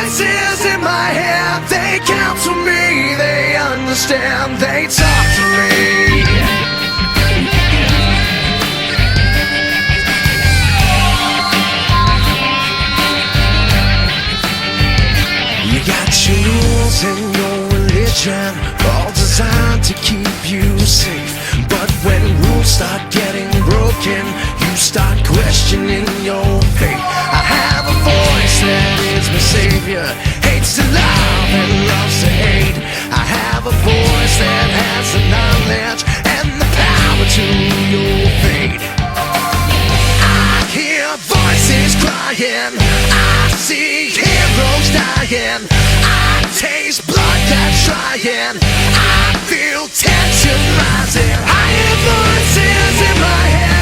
voices in my head, they counsel me, they understand, they talk to me. You got rules in your religion, all designed to keep you safe. But when rules start getting broken, you start questioning your faith. I have a voice that is my savior, hates to love and loves to hate. I have a voice that has the knowledge and the power to your fate. I hear voices crying, I see heroes dying, I taste blood that's trying, I feel tension rising. I hear voices in my head,